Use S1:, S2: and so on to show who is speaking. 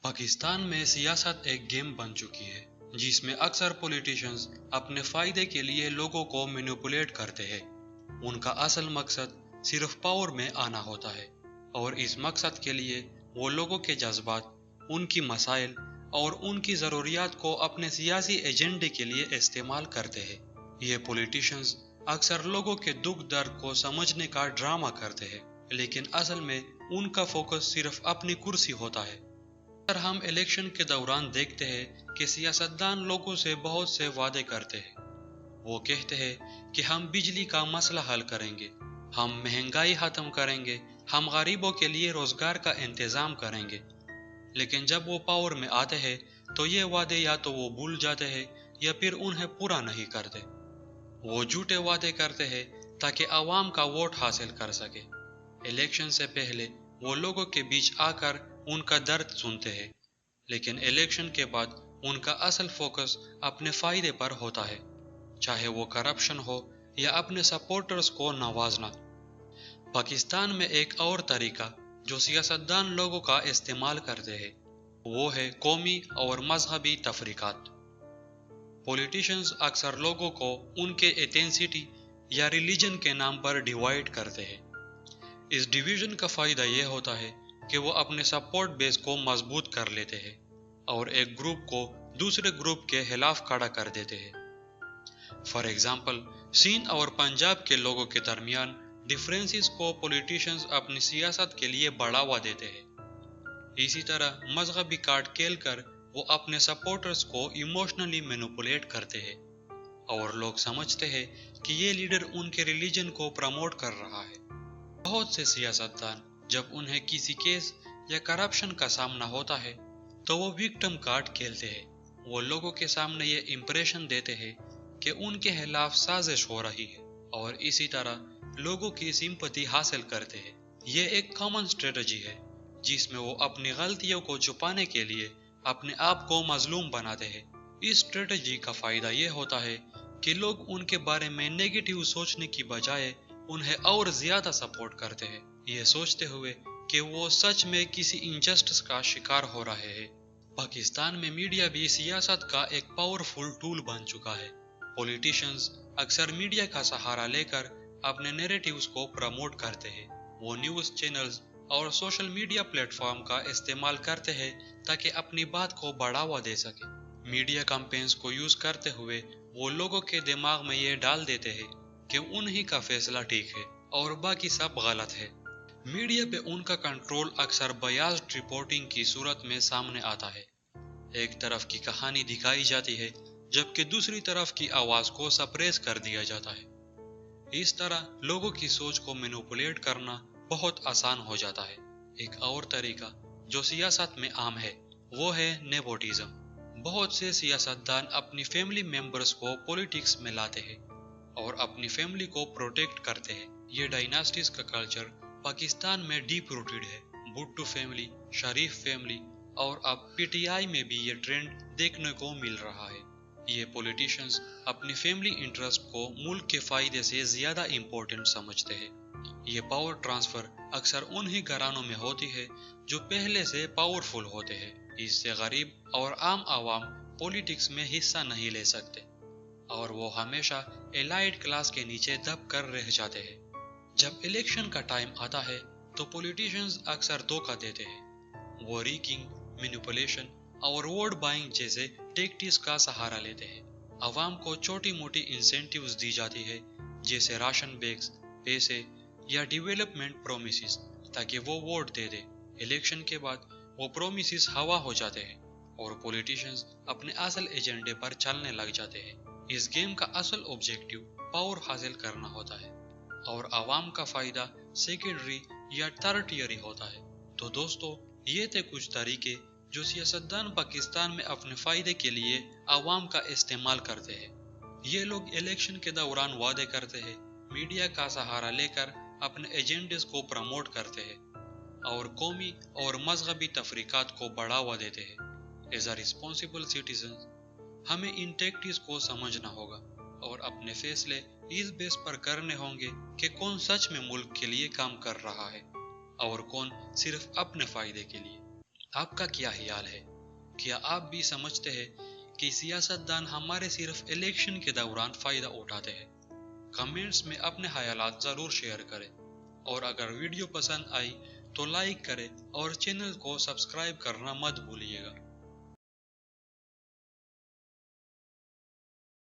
S1: पाकिस्तान में सियासत एक गेम बन चुकी है जिसमें अक्सर पॉलिटिशियंस अपने फायदे के लिए लोगों को मैनिपुलेट करते हैं। उनका असल मकसद सिर्फ पावर में आना होता है और इस मकसद के लिए वो लोगों के जज्बात, उनकी मसाइल और उनकी ज़रूरियात को अपने सियासी एजेंडे के लिए इस्तेमाल करते हैं। ये पॉलिटिशियंस अक्सर लोगों के दुख दर्द को समझने का ड्रामा करते हैं, लेकिन असल में उनका फोकस सिर्फ अपनी कुर्सी होता है। अगर हम इलेक्शन के दौरान देखते हैं कि सियासतदान लोगों से बहुत से वादे करते हैं। वो कहते हैं कि हम बिजली का मसला हल करेंगे, हम महंगाई खत्म करेंगे, हम गरीबों के लिए रोजगार का इंतजाम करेंगे। लेकिन जब वो पावर में आते हैं तो ये वादे या तो वो भूल जाते हैं या फिर उन्हें पूरा नहीं करते। वो झूठे वादे करते हैं ताकि आवाम का वोट हासिल कर सके। इलेक्शन से पहले वो लोगों के बीच आकर उनका दर्द सुनते हैं, लेकिन इलेक्शन के बाद उनका असल फोकस अपने फायदे पर होता है, चाहे वो करप्शन हो या अपने सपोर्टर्स को नवाजना। पाकिस्तान में एक और तरीका जो सियासतदान लोगों का इस्तेमाल करते हैं वो है कौमी और मजहबी तफरीकात। पॉलिटिशियंस अक्सर लोगों को उनके एथेंसिटी या रिलीजन के नाम पर डिवाइड करते हैं। इस डिवीजन का फायदा यह होता है कि वो अपने सपोर्ट बेस को मजबूत कर लेते हैं और एक ग्रुप को दूसरे ग्रुप के खिलाफ खड़ा कर देते हैं। फॉर एग्जाम्पल, सिंध और पंजाब के लोगों के दरमियान डिफरेंसेस को पॉलिटिशियंस अपनी सियासत के लिए बढ़ावा देते हैं। इसी तरह मजहबी कार्ड खेलकर वो अपने सपोर्टर्स को इमोशनली मैनिपुलेट करते हैं और लोग समझते हैं कि ये लीडर उनके रिलीजन को प्रमोट कर रहा है। बहुत से सियासतदान जब उन्हें किसी केस या करप्शन का सामना होता है तो वो विक्टिम कार्ड खेलते हैं। वो लोगों के सामने ये इम्प्रेशन देते हैं कि उनके खिलाफ साजिश हो रही है और इसी तरह लोगों की सिंपैथी हासिल करते हैं। ये एक कॉमन स्ट्रेटजी है जिसमें वो अपनी गलतियों को छुपाने के लिए अपने आप को मजलूम बनाते हैं। इस स्ट्रेटजी का फायदा ये होता है कि लोग उनके बारे में नेगेटिव सोचने की बजाय उन्हें और ज्यादा सपोर्ट करते हैं, ये सोचते हुए कि वो सच में किसी इनजस्टिस का शिकार हो रहे हैं। पाकिस्तान में मीडिया भी सियासत का एक पावरफुल टूल बन चुका है। पॉलिटिशियंस अक्सर मीडिया का सहारा लेकर अपने नैरेटिव्स को प्रमोट करते हैं। वो न्यूज़ चैनल्स और सोशल मीडिया प्लेटफॉर्म का इस्तेमाल करते हैं ताकि अपनी बात को बढ़ावा दे सके। मीडिया कैंपेन्स को यूज करते हुए वो लोगों के दिमाग में ये डाल देते हैं कि उन्हीं का फैसला ठीक है और बाकी सब गलत है। मीडिया पे उनका कंट्रोल अक्सर बायस्ड रिपोर्टिंग की सूरत में सामने आता है। एक तरफ की कहानी दिखाई जाती है जबकि दूसरी तरफ की आवाज को सप्रेस कर दिया जाता है। इस तरह लोगों की सोच को मैनिपुलेट करना बहुत आसान हो जाता है। एक और तरीका जो सियासत में आम है वो है नेपोटिज्म। बहुत से सियासतदान अपनी फैमिली मेंबर्स को पॉलिटिक्स में लाते हैं और अपनी फैमिली को प्रोटेक्ट करते हैं। ये डायनास्टीज का कल्चर पाकिस्तान में डीप रूटेड है। भुट्टो फैमिली, शरीफ फैमिली और अब पीटीआई में भी ये ट्रेंड देखने को मिल रहा है। ये पॉलिटिशियंस अपनी फैमिली इंटरेस्ट को मुल्क के फायदे से ज्यादा इम्पोर्टेंट समझते हैं। ये पावर ट्रांसफर अक्सर उन्हीं घरानों में होती है जो पहले से पावरफुल होते हैं। इससे गरीब और आम आवाम पॉलिटिक्स में हिस्सा नहीं ले सकते और वो हमेशा एलाइट क्लास के नीचे दब कर रह जाते हैं। जब इलेक्शन का टाइम आता है तो पॉलिटिशियंस अक्सर धोखा देते हैं। वो रीकिंग, मैनिपुलेशन और वोट बाइंग जैसे टेक्टिक्स का सहारा लेते हैं। आवाम को छोटी मोटी इंसेंटिव्स दी जाती है जैसे राशन बैग्स, पैसे या डेवलपमेंट प्रोमिसेस ताकि वो वोट दे दे। इलेक्शन के बाद वो प्रोमिसेस हवा हो जाते हैं और पॉलिटिशियंस अपने असल एजेंडे पर चलने लग जाते हैं। इस गेम का असल ऑब्जेक्टिव पावर हासिल करना होता है और आवाम का फायदा सेकेंडरी या टर्टियरी होता है। तो दोस्तों, ये थे कुछ तरीके जो सियासतदान पाकिस्तान में अपने फायदे के लिए आवाम का इस्तेमाल करते हैं। ये लोग इलेक्शन के दौरान वादे करते हैं, मीडिया का सहारा लेकर अपने एजेंडेस को प्रमोट करते हैं और कौमी और मजहबी तफरीकात को बढ़ावा देते हैं। एज अ रिस्पॉन्सिबल सिटीजन हमें इन टैक्टिक्स को समझना होगा और अपने फैसले इस बेस पर करने होंगे कि कौन सच में मुल्क के लिए काम कर रहा है और कौन सिर्फ अपने फायदे के लिए। آپ کا کیا خیال ہے؟ کیا آپ بھی سمجھتے ہیں کہ سیاستدان ہمارے صرف الیکشن کے دوران فائدہ اٹھاتے ہیں؟ کمنٹس میں اپنے خیالات ضرور شیئر کریں، اور اگر ویڈیو پسند آئی تو لائک کریں اور چینل کو سبسکرائب کرنا مت بھولیے گا۔